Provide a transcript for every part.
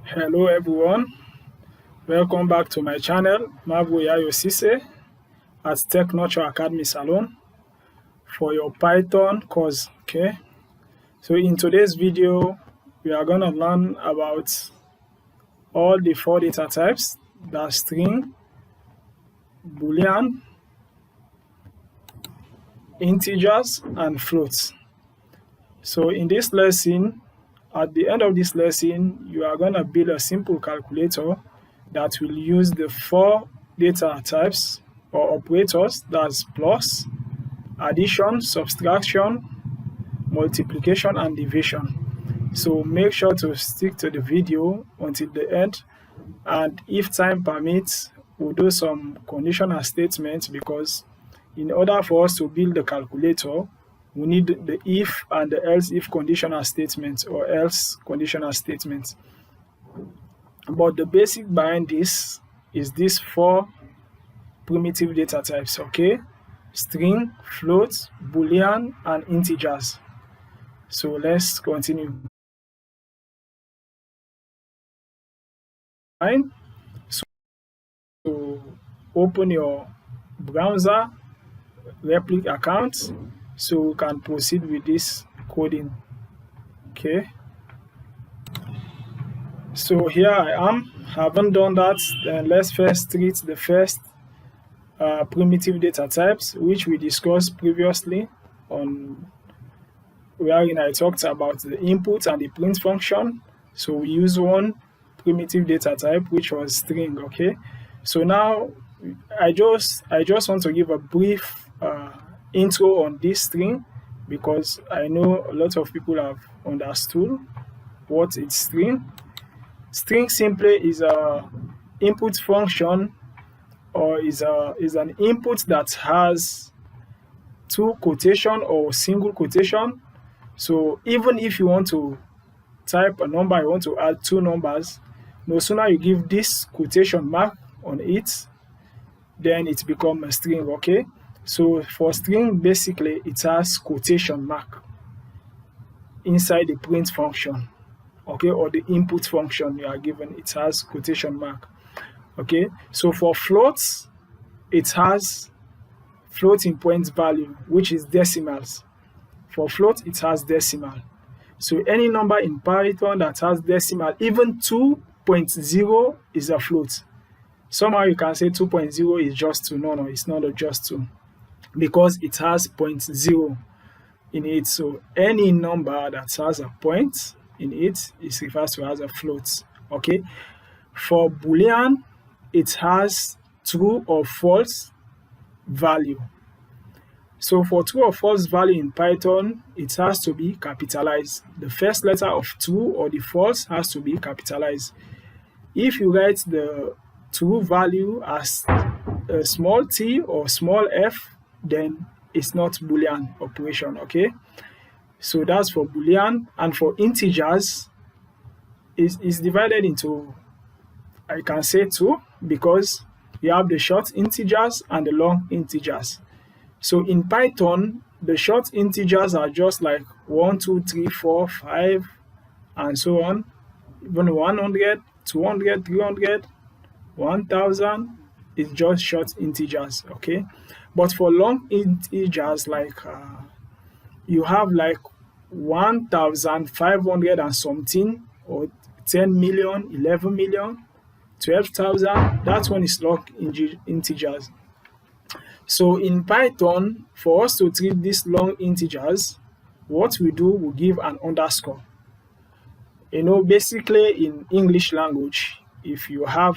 Hello everyone, welcome back to my channel Mabuyayo Sise at Tech Nurture Academy Salon for your Python course. Okay, so in today's video we are going to learn about all the four data types: the string, boolean, integers, and floats. So in this lesson, at the end of this lesson, you are going to build a simple calculator that will use the four data types or operators, that's plus, addition, subtraction, multiplication, and division. So make sure to stick to the video until the end, and if time permits, we'll do some conditional statements, because in order for us to build the calculator, we need the if and the else if conditional statements or else conditional statements. But the basic behind this is these four primitive data types, okay? String, float, boolean, and integers. So let's continue. Fine. So open your browser, Replic account, so we can proceed with this coding. Okay, so here I am. Haven't done that. Then let's first treat the first primitive data types, which we discussed previously on wherein I talked about the input and the print function. So we use one primitive data type, which was string. Okay, so now I just want to give a brief intro on this string, because I know a lot of people have understood what is string. String simply is a input function, or is an input that has two quotation or single quotation. So even if you want to type a number, you want to add two numbers, no sooner you give this quotation mark on it, then it becomes a string. Okay, so for string, basically it has quotation mark inside the print function, okay, or the input function you are given, it has quotation mark. Okay, so for floats, it has floating point value, which is decimals. For float, it has decimal. So any number in Python that has decimal, even 2.0 is a float. Somehow you can say 2.0 is just 2. No, it's not just 2, because it has 0.0 in it. So any number that has a point in it is referred to as a float. Okay, for boolean, it has true or false value. So for true or false value in Python, it has to be capitalized. The first letter of true or the false has to be capitalized. If you write the true value as a small t or small f, then it's not Boolean operation. Okay, so that's for Boolean. And for integers, it's divided into, I can say, two, because you have the short integers and the long integers. So in Python, the short integers are just like 1, 2, 3, 4, 5, and so on. Even 100, 200, 300, 1000 is just short integers. Okay, but for long integers, like you have like 1500 and something, or 10 million, 11 million, 12,000, that one is long integers. So in Python, for us to treat these long integers, what we do, we give an underscore. You know, basically in English language, if you have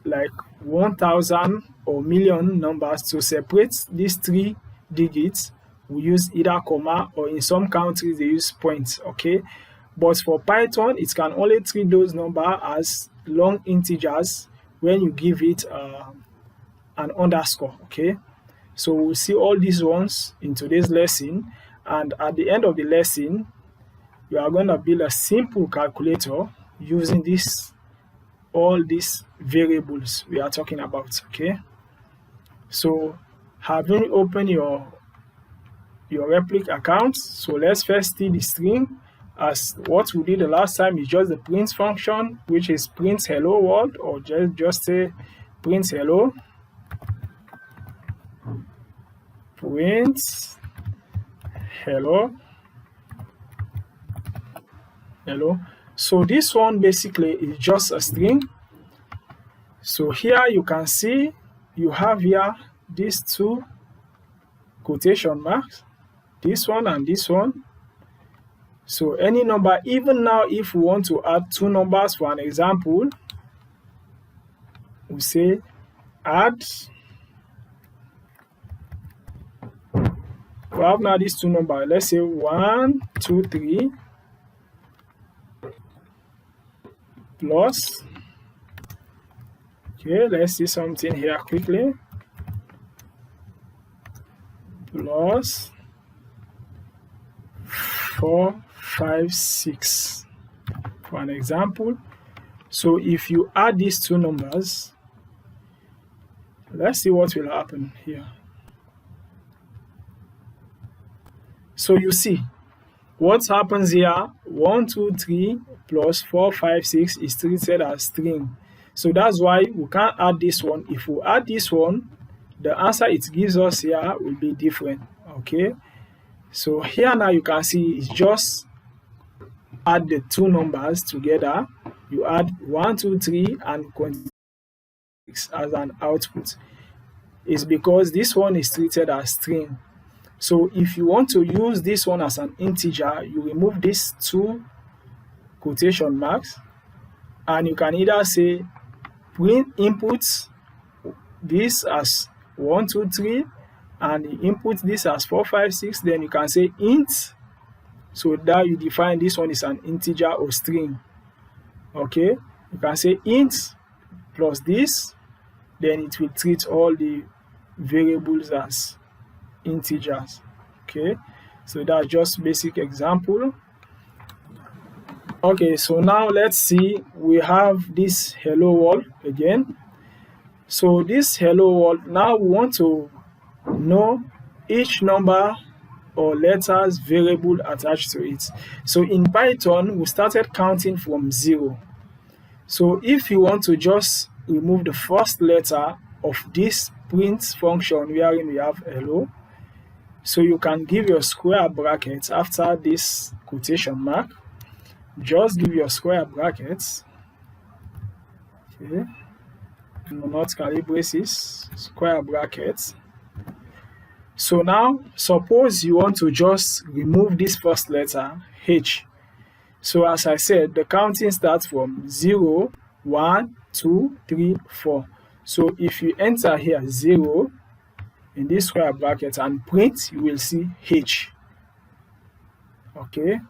like 1000 or million numbers, to separate these 3 digits, we use either comma, or in some countries they use points. Okay, but for Python, it can only treat those numbers as long integers when you give it an underscore. Okay, so we'll see all these ones in today's lesson, and at the end of the lesson, we are going to build a simple calculator using all these variables we are talking about. Okay, so having opened your Replic account, so let's first see the string as what we did the last time is just the print function, which is print hello world, or just say print hello, print hello. So this one basically is just a string. So here you can see you have here these two quotation marks, this one and this one. So any number, even now if we want to add two numbers for an example, we say add. We have now these two numbers. Let's say 1, 2, 3 plus. Okay, let's see something here quickly. Plus 4, 5, 6 for an example. So if you add these two numbers, let's see what will happen here. So you see what happens here. 1, 2, 3 plus 4, 5, 6 is treated as string. So that's why we can't add this one. If we add this one, the answer it gives us here will be different. Okay, so here now you can see it's just add the two numbers together. You add 1, 2, 3 and 6 as an output. It's because this one is treated as string. So if you want to use this one as an integer, you remove these two quotation marks, and you can either say print inputs this as 1, 2, 3 and input this as 4, 5, 6. Then you can say int, so that you define this one is an integer or string. Okay, you can say int plus this, then it will treat all the variables as integers. Okay, so that's just basic example. Okay, so now let's see, we have this hello world again. So this hello world, now we want to know each number or letters variable attached to it. So in Python, we started counting from 0. So if you want to just remove the first letter of this print function wherein we have hello, so you can give your square brackets after this quotation mark. Just give your square brackets. Okay, not curly braces, square brackets. So now suppose you want to just remove this first letter H. So as I said, the counting starts from 0, 1, 2, 3, 4. So if you enter here 0 in this square bracket and print, you will see H. Okay,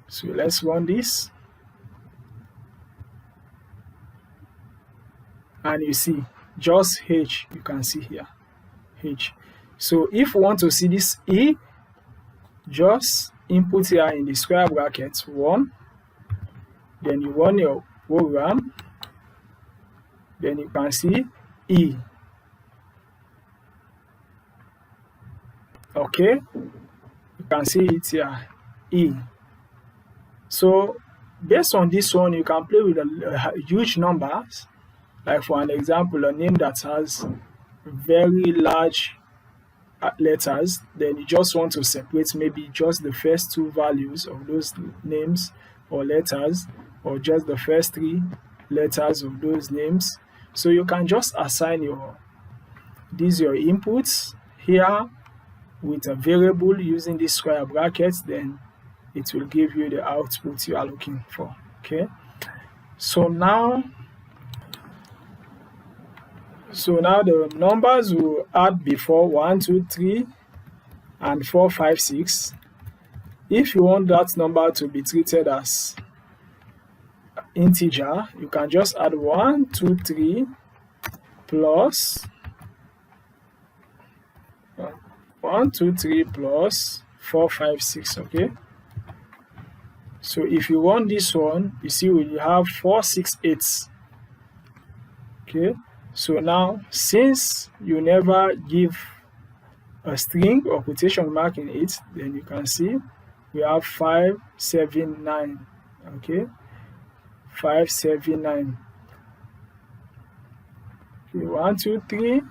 so let's run this, and you see just H. You can see here H. So if you want to see this E, just input here in the square bracket 1, then you run your program, then you can see E. Okay, you can see it here, E. So based on this one, you can play with huge numbers. Like for an example, a name that has very large letters, then you just want to separate maybe just the first two values of those names or letters, or just the first 3 letters of those names. So you can just assign your inputs here with a variable using this square brackets, then it will give you the output you are looking for. Okay, so now the numbers will add before 1, 2, 3 and 4, 5, 6. If you want that number to be treated as integer, you can just add 1, 2, 3 plus 1, 2, 3 plus 4, 5, 6. Okay, so if you want this one, you see we have 4, 6, 8. Okay, so now since you never give a string or quotation mark in it, then you can see we have 579. Okay, 579. Okay, 1 2 3,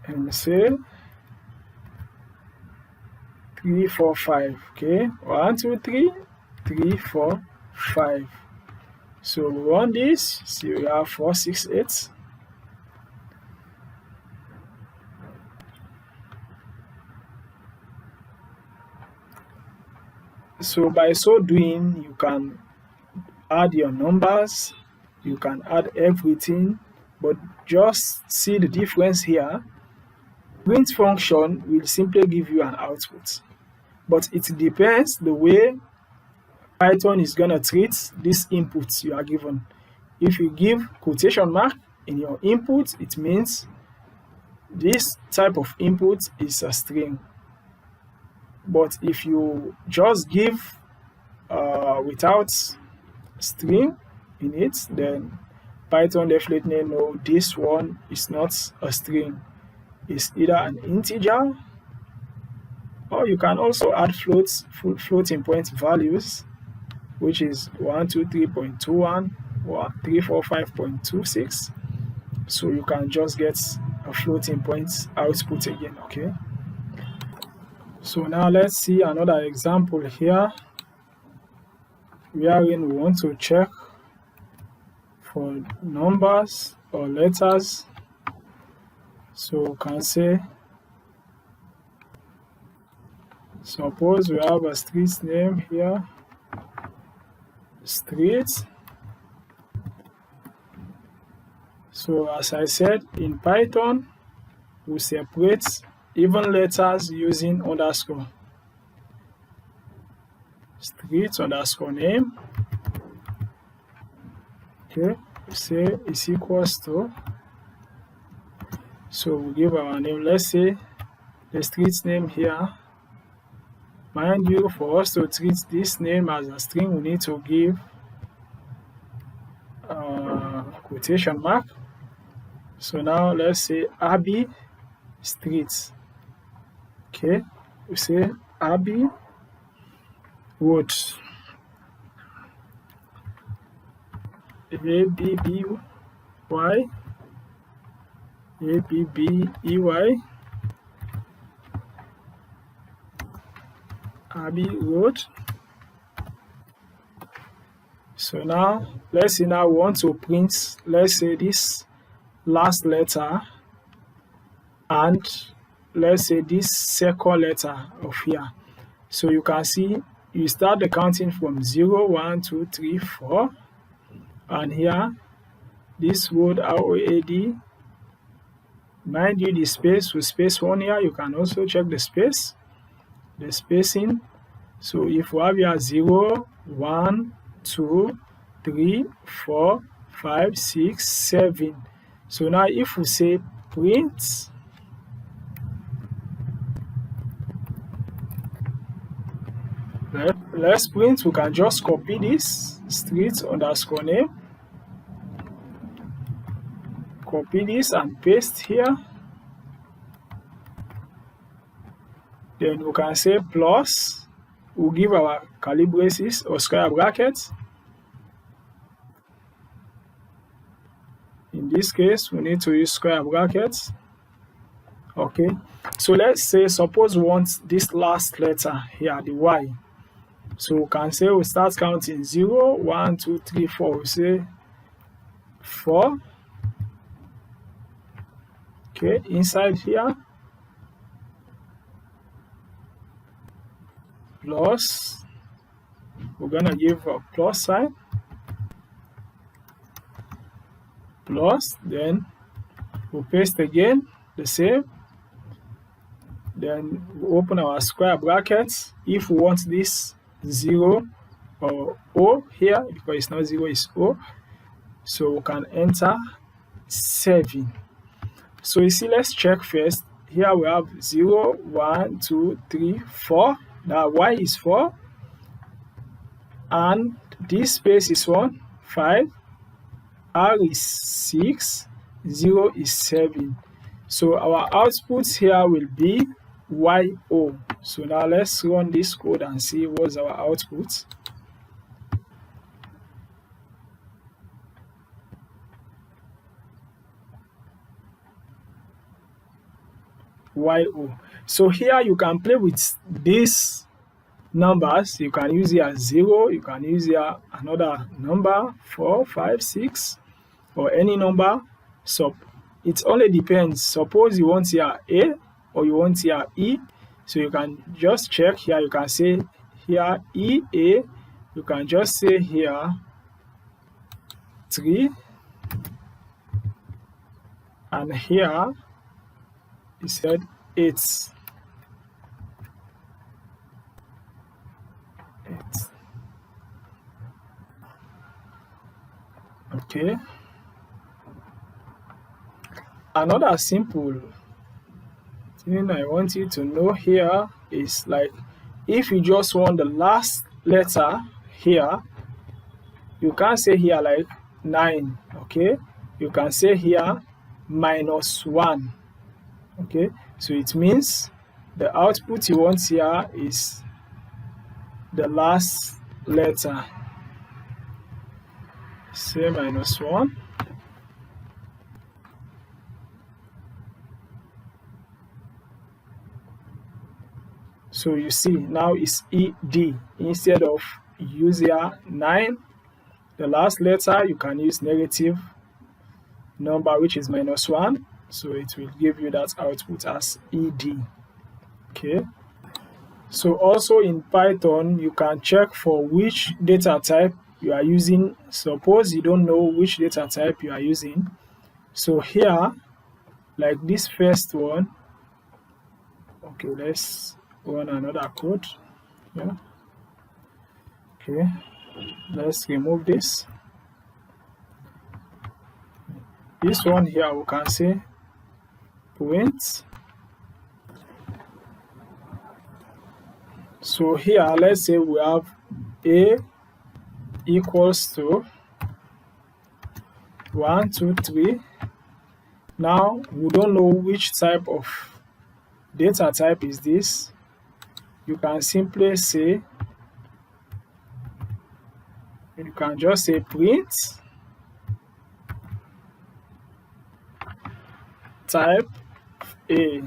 and say 3 4 5. Okay, 1 2 3, 3 4 5. So we run this, see we have 468. So by so doing, you can add your numbers, you can add everything, but just see the difference here. Print function will simply give you an output, but it depends the way Python is going to treat these inputs you are given. If you give quotation mark in your input, it means this type of input is a string. But if you just give without string in it, then Python definitely know this one is not a string. It's either an integer, or you can also add floating point values, which is 123.21 or 345.26. So you can just get a floating point output again. Okay, so now let's see another example here wherein we want to check for numbers or letters. So we can say, suppose we have a street name here, street. So as I said, in Python we separate even letters using underscore. Street underscore name. Okay, we say is equals to, so we give our name, let's say the street name here. Mind you, for us to treat this name as a string, we need to give quotation mark. So now let's say Abbey Street. Okay, we say Abbey Road. A-B-B-Y, A-B-B-E-Y, Abbey Road. So now let's say now we want to print, let's say this last letter and let's say this second letter of here. So you can see you start the counting from 0 1 2 3 4, and here this word ROAD, mind you the space with space 1 here, you can also check the space, the spacing. So if we have here 0 1 2 3 4 5 6 7, so now if we say print let's print, we can just copy this street underscore name, copy this and paste here. Then we can say plus, we'll give our curly braces or square brackets. In this case, we need to use square brackets. Okay, so let's say, suppose we want this last letter here, the Y. So we can say we start counting 0 1 2 3 4, we say 4. Okay, inside here, plus, we're gonna give a plus sign, plus, then we'll paste again the same, then we open our square brackets. If we want this 0 or O here, because it's not 0, it's O, so we can enter 7. So you see, let's check first. Here we have 0 1 2 3 4, that Y is 4, and this space is 1 5, R is 6, 0 is 7. So our outputs here will be yo. So now let's run this code and see what's our output. Yo. So here you can play with these numbers. You can use here 0, you can use here another number 4, 5, 6, or any number. So it only depends. Suppose you want here A or you want here E, so you can just check here. You can say here E A. You can just say here 3, and here you said 8. Okay. Another simple thing I want you to know here is, like, if you just want the last letter here, you can say here like 9. Okay, you can say here -1. Okay, so it means the output you want here is the last letter. Say -1. So you see now it's ED. Instead of use here 9, the last letter, you can use negative number, which is -1. So it will give you that output as ED. Okay. So also in Python, you can check for which data type you are using. Suppose you don't know which data type you are using. So here, like this first one, okay, let's run another code. Yeah. Okay, let's remove this. This one here, we can say print. So here, let's say we have A equals to 1, 2, 3. Now we don't know which type of data type is this. You can simply say, you can just say print type A.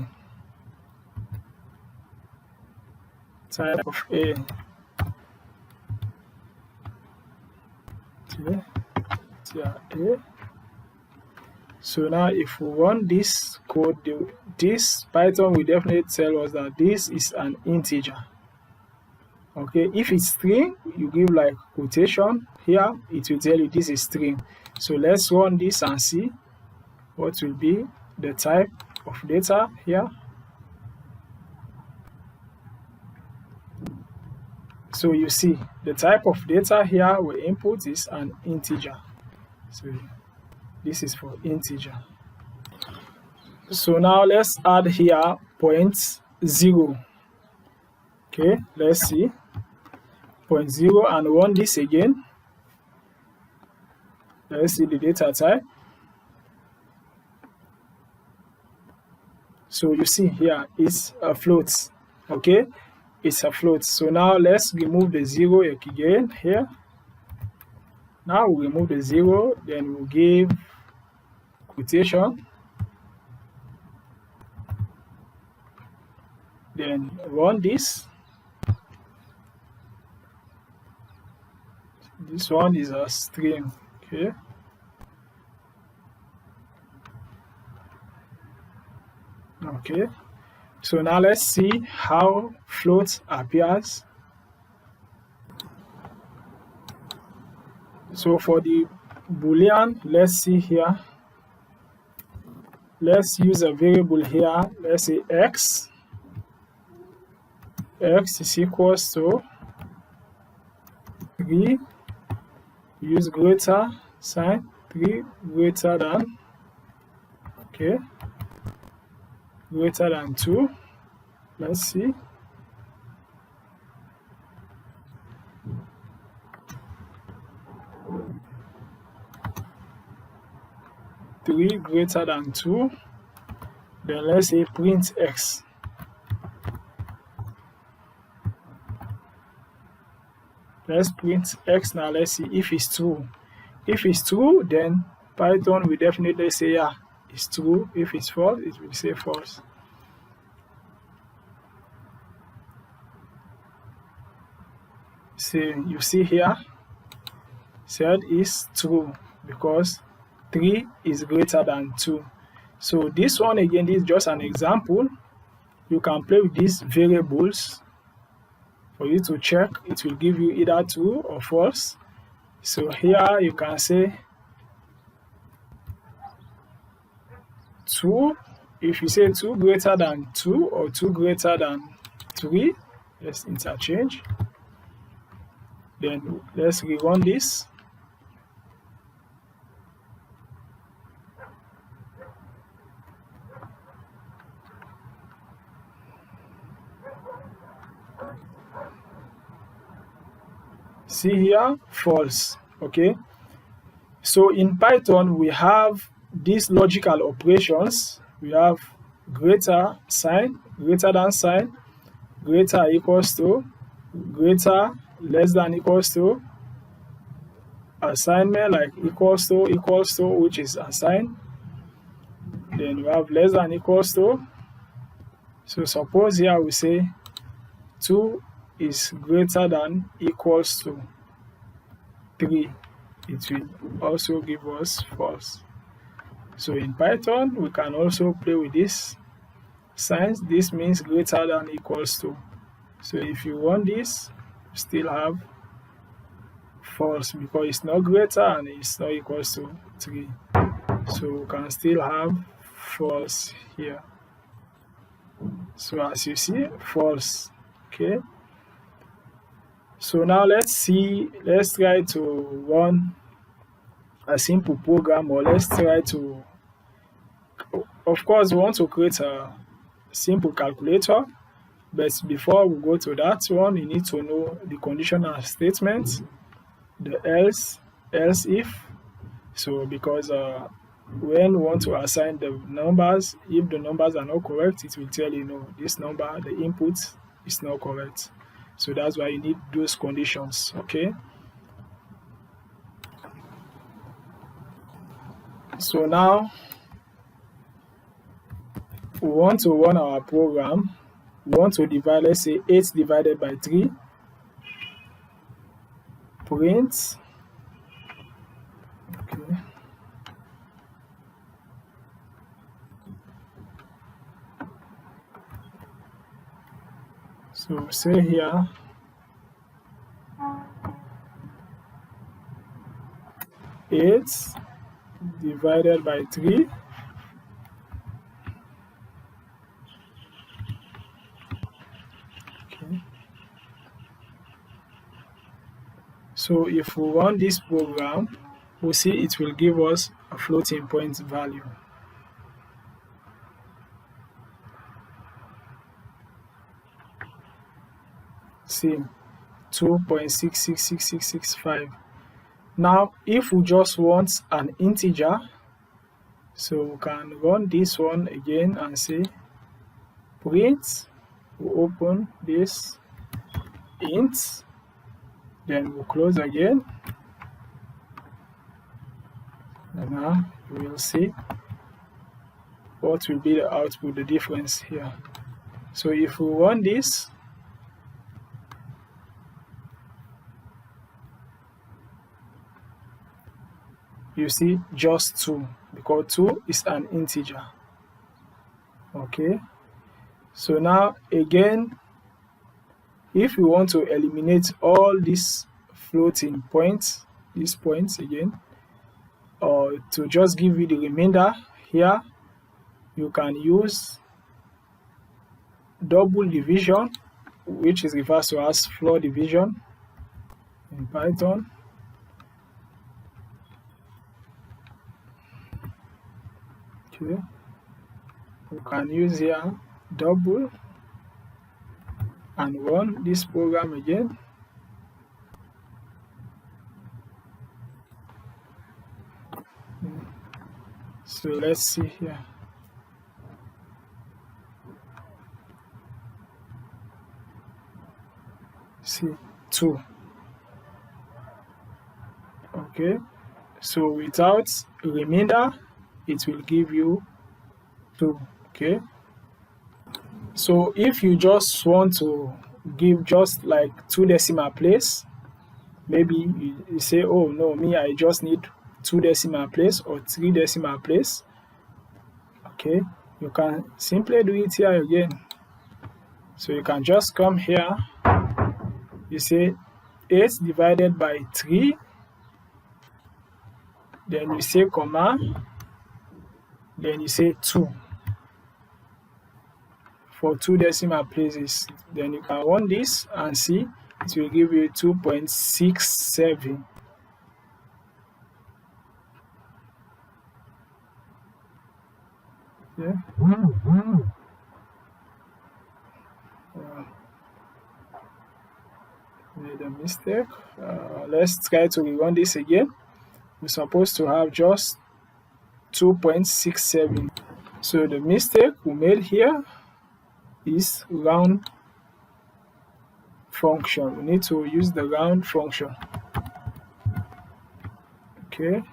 Type of A. A. So now if we run this code, this Python will definitely tell us that this is an integer. Okay, if it's string, you give like quotation here, it will tell you this is string. So let's run this and see what will be the type of data here. So you see the type of data here we input is an integer. So this is for integer. So now let's add here 0.0. Okay, let's see 0.0 and run this again. Let's see the data type. So you see here it's a float. Okay, it's a float. So now let's remove the 0 again here. Now we remove the 0, then we'll give quotation, then run this. This one is a string. Okay, okay, so now let's see how float appears. So for the Boolean, let's see here. Let's use a variable here. Let's say x. X is equals to 3. Use greater sign, 3 greater than, okay, greater than 2. Let's see. Greater than 2, then let's say print x. let's print x now. Let's see if it's true. If it's true, then Python will definitely say, yeah, it's true. If it's false, it will say false. See, you see here, said is true because 3 is greater than 2. So this one again, this is just an example. You can play with these variables for you to check. It will give you either true or false. So here you can say 2. If you say 2 greater than 2 or 2 greater than 3, let's interchange. Then let's rerun this. See here, false. Okay. So in Python, we have these logical operations. We have greater sign, greater than sign, greater equals to, greater less than equals to, assignment like equals to, which is assigned. Then we have less than equals to. So suppose here we say 2 is greater than equals to 3. It will also give us false. So in Python, we can also play with this signs. This means greater than equals to. So if you want this, still have false because it's not greater and it's not equals to 3. So we can still have false here. So as you see, false. Okay. So now let's try to run a simple program, or let's try to, of course, we want to create a simple calculator. But before we go to that one, you need to know the conditional statement, the else if. So because when we want to assign the numbers, if the numbers are not correct, it will tell you, no, this number, the input is not correct. So that's why you need those conditions. Okay. So now we want to run our program. We want to divide, let's say 8 divided by 3. Print. Okay. So say here 8 divided by 3. Okay. So if we run this program, we'll see it will give us a floating point value. See, 2.666665. Now, if we just want an integer, so we can run this one again and say print. We open this int, then we'll close again. And now we will see what will be the output, the difference here. So if we run this, you see just 2 because 2 is an integer. Okay. So now again, if we want to eliminate all these floating points, these points again, or to just give you the remainder here, you can use double division, which is referred to as floor division in Python. Okay. We can use here double and run this program again. So let's see here. See 2. Okay, so without remainder it will give you 2. Okay, so if you just want to give just like 2 decimal place, maybe you say, oh no, me I just need 2 decimal place or 3 decimal place. Okay, you can simply do it here again. So you can just come here, you say 8 divided by 3, then you say comma, then you say 2 for 2 decimal places. Then you can run this and see it will give you 2.67. Yeah. Made a mistake. Let's try to rerun this again. We're supposed to have just 2.67. So the mistake we made here is round function. We need to use the round function. Okay.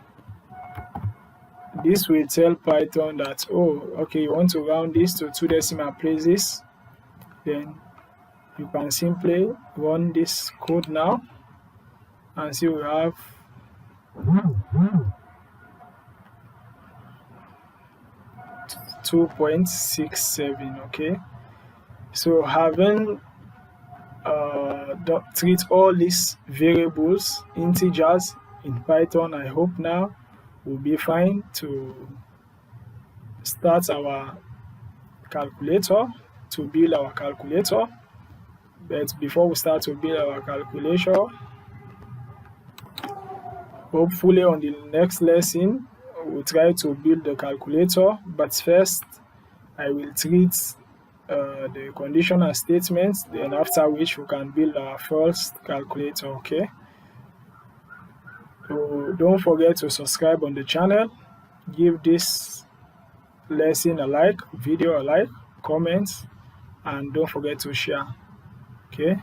This will tell Python that, oh, okay, you want to round this to 2 decimal places. Then you can simply run this code now and see we have 2.67. Okay, so having treat all these variables integers in Python, I hope now we'll be fine to start our calculator, to build our calculator. But before we start to build our calculator, hopefully on the next lesson we'll try to build the calculator. But first I will treat the conditional statements, then after which we can build our first calculator. Okay, so don't forget to subscribe on the channel, give this lesson a like, video a like, comment, and don't forget to share. Okay.